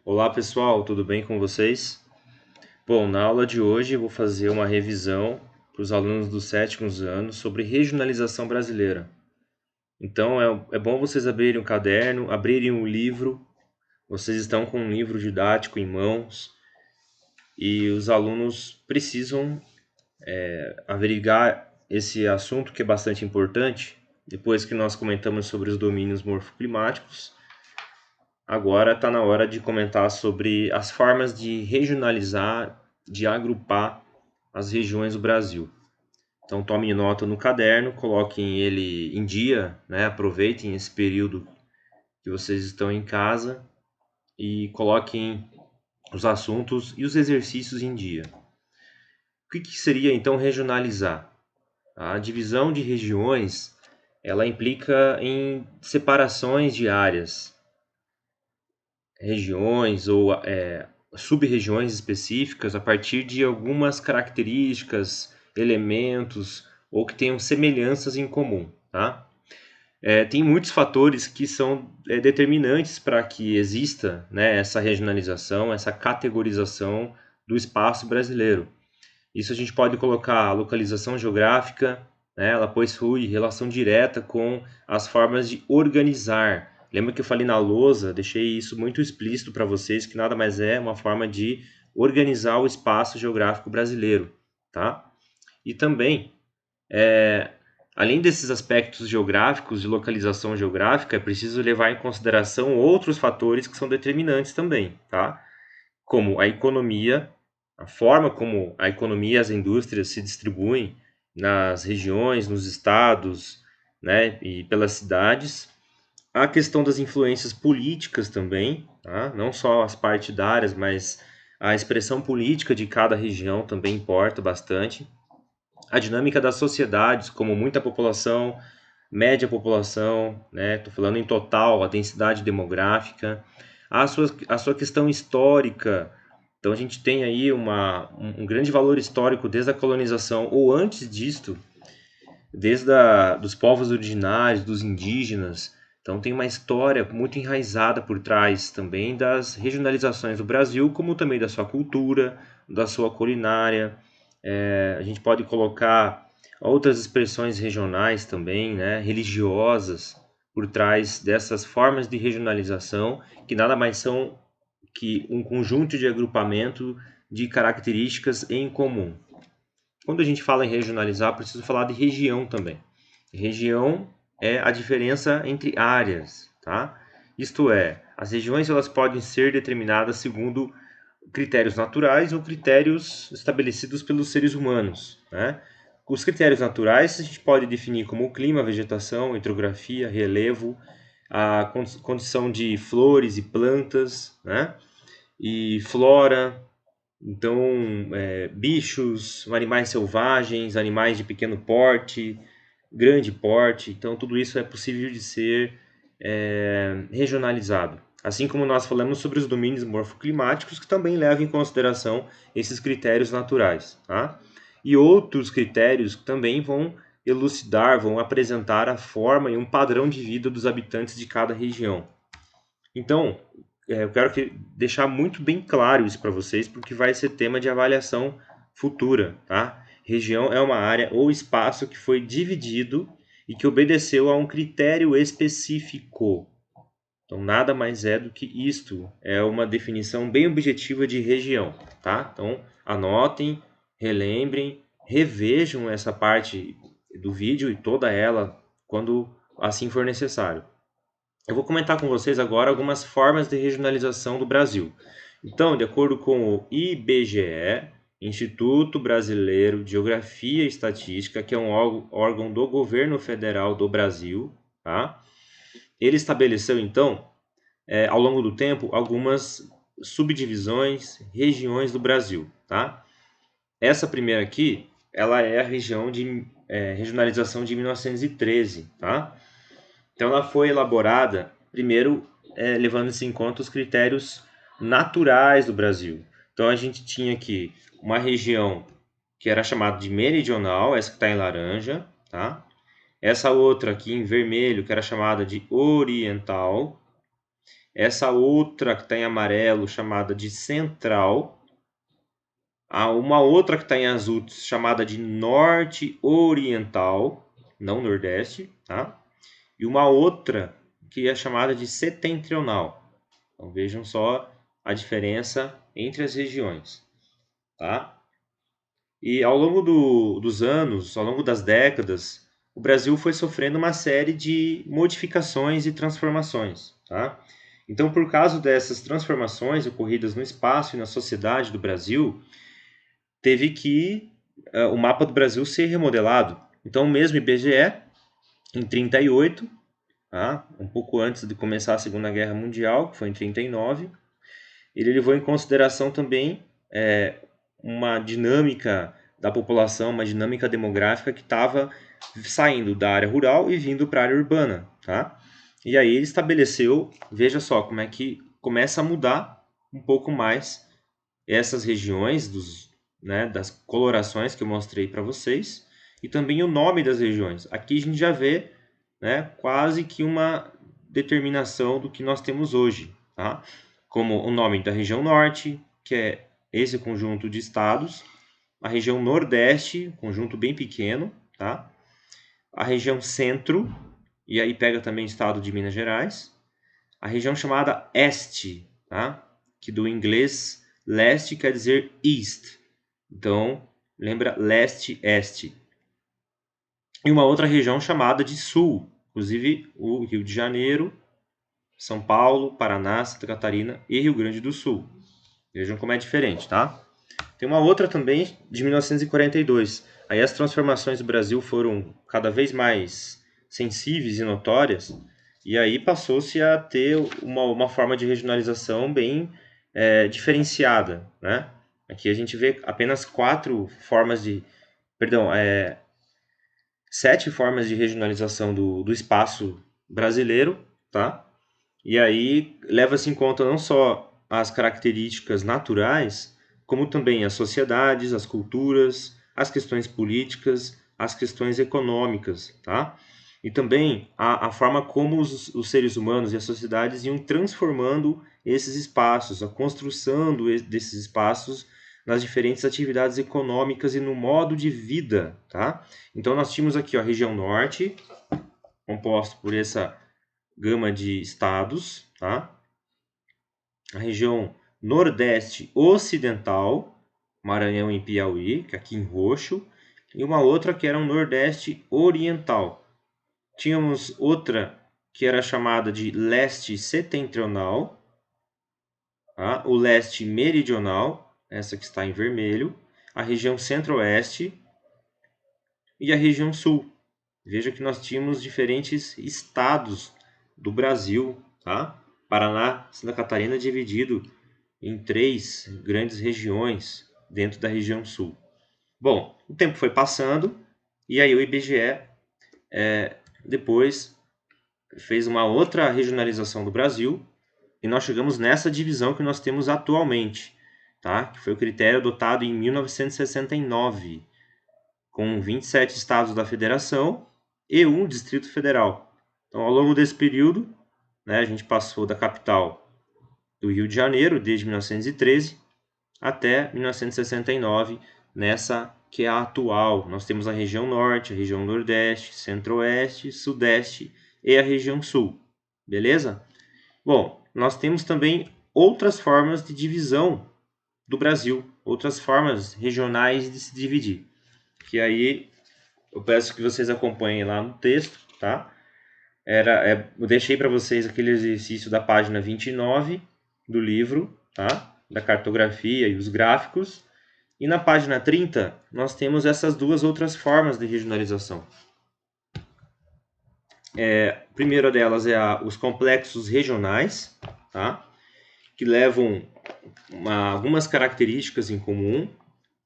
Olá pessoal, tudo bem com vocês? Bom, na aula de hoje eu vou fazer uma revisão para os alunos dos sétimos anos sobre regionalização brasileira. Então é bom vocês abrirem um caderno, abrirem um livro, vocês estão com um livro didático em mãos e os alunos precisam averiguar esse assunto que é bastante importante. Depois que nós comentamos sobre os domínios morfoclimáticos, agora está na hora de comentar sobre as formas de regionalizar, de agrupar as regiões do Brasil. Então tomem nota no caderno, coloquem ele em dia, né? Aproveitem esse período que vocês estão em casa e coloquem os assuntos e os exercícios em dia. O que seria então regionalizar? A divisão de regiões, ela implica em separações de áreas, regiões ou sub-regiões específicas a partir de algumas características, elementos ou que tenham semelhanças em comum, tá? Tem muitos fatores que são determinantes para que exista, né, essa regionalização, essa categorização do espaço brasileiro. Isso a gente pode colocar a localização geográfica, né, ela possui relação direta com as formas de organizar. Lembra que eu falei na lousa, deixei isso muito explícito para vocês, que nada mais é uma forma de organizar o espaço geográfico brasileiro, tá? E também, além desses aspectos geográficos de localização geográfica, é preciso levar em consideração outros fatores que são determinantes também, tá? Como a economia, a forma como a economia e as indústrias se distribuem nas regiões, nos estados, né, e pelas cidades. A questão das influências políticas também, tá? Não só as partidárias, mas a expressão política de cada região também importa bastante. A dinâmica das sociedades, como muita população, média população, né? Estou falando em total, a densidade demográfica, a sua questão histórica. Então a gente tem aí um grande valor histórico desde a colonização ou antes disto, dos povos originários, dos indígenas. Então tem uma história muito enraizada por trás também das regionalizações do Brasil, como também da sua cultura, da sua culinária. A gente pode colocar outras expressões regionais também, né, religiosas, por trás dessas formas de regionalização, que nada mais são que um conjunto de agrupamento de características em comum. Quando a gente fala em regionalizar, preciso falar de região também. Região é a diferença entre áreas, tá? Isto é, as regiões elas podem ser determinadas segundo critérios naturais ou critérios estabelecidos pelos seres humanos, né? Os critérios naturais a gente pode definir como clima, vegetação, hidrografia, relevo, a condição de flores e plantas, né? E flora, então, bichos, animais selvagens, animais de pequeno porte, grande porte, então tudo isso é possível de ser regionalizado. Assim como nós falamos sobre os domínios morfoclimáticos, que também levam em consideração esses critérios naturais. Tá? E outros critérios que também vão elucidar, vão apresentar a forma e um padrão de vida dos habitantes de cada região. Então, eu quero deixar muito bem claro isso para vocês, porque vai ser tema de avaliação futura, tá? Região é uma área ou espaço que foi dividido e que obedeceu a um critério específico. Então, nada mais é do que isto. É uma definição bem objetiva de região, tá? Então, anotem, relembrem, revejam essa parte do vídeo e toda ela quando assim for necessário. Eu vou comentar com vocês agora algumas formas de regionalização do Brasil. Então, de acordo com o IBGE, Instituto Brasileiro de Geografia e Estatística, que é um órgão do governo federal do Brasil, tá? Ele estabeleceu, então, ao longo do tempo, algumas subdivisões, regiões do Brasil, tá? Essa primeira aqui, ela é a região de regionalização de 1913, tá? Então ela foi elaborada, primeiro, levando-se em conta os critérios naturais do Brasil. Então a gente tinha aqui uma região que era chamada de meridional, essa que está em laranja, tá? Essa outra aqui em vermelho, que era chamada de oriental. essa outra que está em amarelo, chamada de central, há uma outra que está em azul, chamada de norte oriental, não nordeste, tá? E uma outra que é chamada de setentrional. Então vejam só a diferença entre as regiões, tá? E ao longo dos anos, ao longo das décadas, o Brasil foi sofrendo uma série de modificações e transformações, tá? Então, por causa dessas transformações ocorridas no espaço e na sociedade do Brasil, teve que o mapa do Brasil ser remodelado. Então, mesmo IBGE, em 38, tá? Um pouco antes de começar a Segunda Guerra Mundial, que foi em 39, ele levou em consideração também uma dinâmica da população, uma dinâmica demográfica que estava saindo da área rural e vindo para a área urbana, tá? E aí ele estabeleceu, veja só como é que começa a mudar um pouco mais essas regiões das colorações que eu mostrei para vocês e também o nome das regiões. Aqui a gente já vê, né, quase que uma determinação do que nós temos hoje, tá? Como o nome da região norte, que é esse conjunto de estados, a região nordeste, conjunto bem pequeno, tá? A região centro, e aí pega também o estado de Minas Gerais, a região chamada este, tá? Que do inglês leste quer dizer east, então lembra leste-este. E uma outra região chamada de sul, inclusive o Rio de Janeiro, São Paulo, Paraná, Santa Catarina e Rio Grande do Sul. Vejam como é diferente, tá? Tem uma outra também de 1942. Aí as transformações do Brasil foram cada vez mais sensíveis e notórias, e aí passou-se a ter uma forma de regionalização bem diferenciada, né? Aqui a gente vê apenas sete formas de regionalização do espaço brasileiro, tá? E aí leva-se em conta não só as características naturais, como também as sociedades, as culturas, as questões políticas, as questões econômicas, tá? E também a forma como os seres humanos e as sociedades iam transformando esses espaços, a construção desses espaços nas diferentes atividades econômicas e no modo de vida, tá? Então nós tínhamos aqui ó, a região norte, composta por essa gama de estados, tá? A região nordeste ocidental, Maranhão e Piauí, que é aqui em roxo, e uma outra que era um nordeste oriental. Tínhamos outra que era chamada de leste setentrional, tá? O leste meridional, essa que está em vermelho, a região centro-oeste e a região sul. Veja que nós tínhamos diferentes estados do Brasil, tá? Paraná, Santa Catarina dividido em 3 grandes regiões dentro da região sul. Bom, o tempo foi passando e aí o IBGE depois fez uma outra regionalização do Brasil e nós chegamos nessa divisão que nós temos atualmente, tá? Que foi o critério adotado em 1969, com 27 estados da federação e um Distrito Federal. Então, ao longo desse período, né, a gente passou da capital do Rio de Janeiro, desde 1913, até 1969, nessa que é a atual. Nós temos a região norte, a região nordeste, centro-oeste, sudeste e a região sul. Beleza? Bom, nós temos também outras formas de divisão do Brasil, outras formas regionais de se dividir. Que aí eu peço que vocês acompanhem lá no texto, tá? Eu deixei para vocês aquele exercício da página 29 do livro, tá? Da cartografia e os gráficos. E na página 30, nós temos essas duas outras formas de regionalização. A primeira delas é os complexos regionais, tá? Que levam algumas características em comum.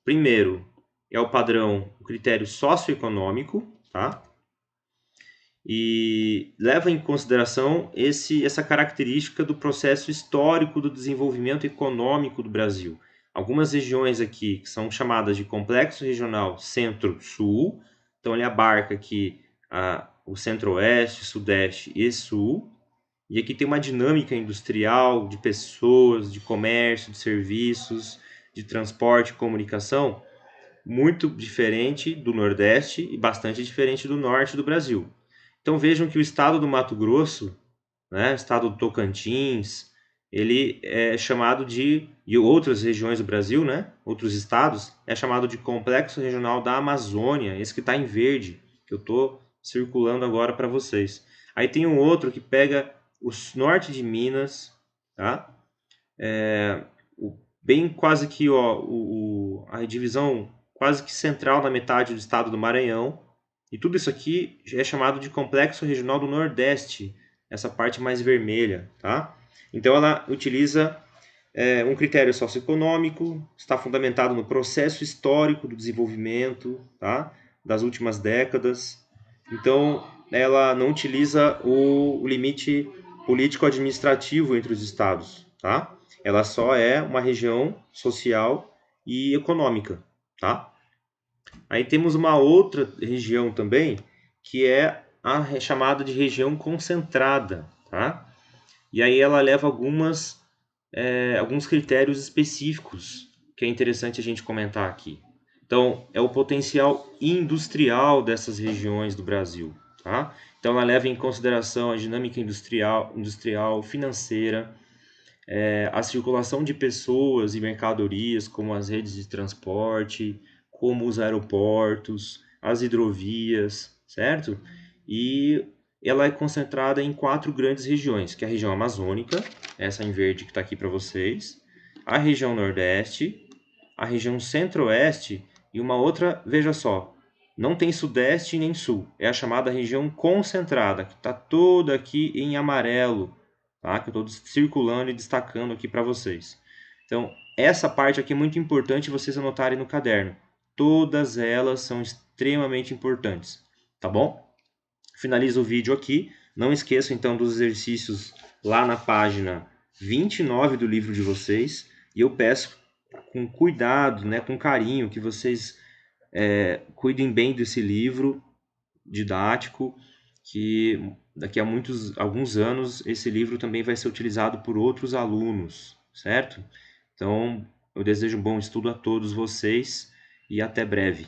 Primeiro, é o padrão, o critério socioeconômico, tá? E leva em consideração essa característica do processo histórico do desenvolvimento econômico do Brasil. Algumas regiões aqui que são chamadas de complexo regional centro-sul, então ele abarca aqui o centro-oeste, sudeste e sul, E aqui tem uma dinâmica industrial, de pessoas, de comércio, de serviços, de transporte e comunicação, muito diferente do Nordeste e bastante diferente do Norte do Brasil. Então vejam que o estado do Mato Grosso, né, o estado do Tocantins, ele é chamado de, e outras regiões do Brasil, né, outros estados, é chamado de Complexo Regional da Amazônia, esse que está em verde, que eu estou circulando agora para vocês. Aí tem um outro que pega o norte de Minas, tá? Bem quase que ó, a divisão quase que central na metade do estado do Maranhão. E tudo isso aqui é chamado de Complexo Regional do Nordeste, essa parte mais vermelha, tá? Então ela utiliza um critério socioeconômico, está fundamentado no processo histórico do desenvolvimento, tá? Das últimas décadas. Então ela não utiliza o limite político-administrativo entre os estados, tá? Ela só é uma região social e econômica, tá? Aí temos uma outra região também, que é a chamada de região concentrada, tá? E aí ela leva alguns critérios específicos que é interessante a gente comentar aqui. Então, é o potencial industrial dessas regiões do Brasil, tá? Então, ela leva em consideração a dinâmica industrial financeira, a circulação de pessoas e mercadorias, como as redes de transporte, como os aeroportos, as hidrovias, certo? E ela é concentrada em 4 grandes regiões, que é a região amazônica, essa em verde que está aqui para vocês, a região nordeste, a região centro-oeste e uma outra, veja só, não tem sudeste nem sul, é a chamada região concentrada, que está toda aqui em amarelo, tá? Que eu estou circulando e destacando aqui para vocês. Então, essa parte aqui é muito importante vocês anotarem no caderno. Todas elas são extremamente importantes, tá bom? Finalizo o vídeo aqui. Não esqueçam então dos exercícios lá na página 29 do livro de vocês. E eu peço com cuidado, né, com carinho, que vocês cuidem bem desse livro didático, que daqui a alguns anos esse livro também vai ser utilizado por outros alunos, certo? Então, eu desejo um bom estudo a todos vocês e até breve.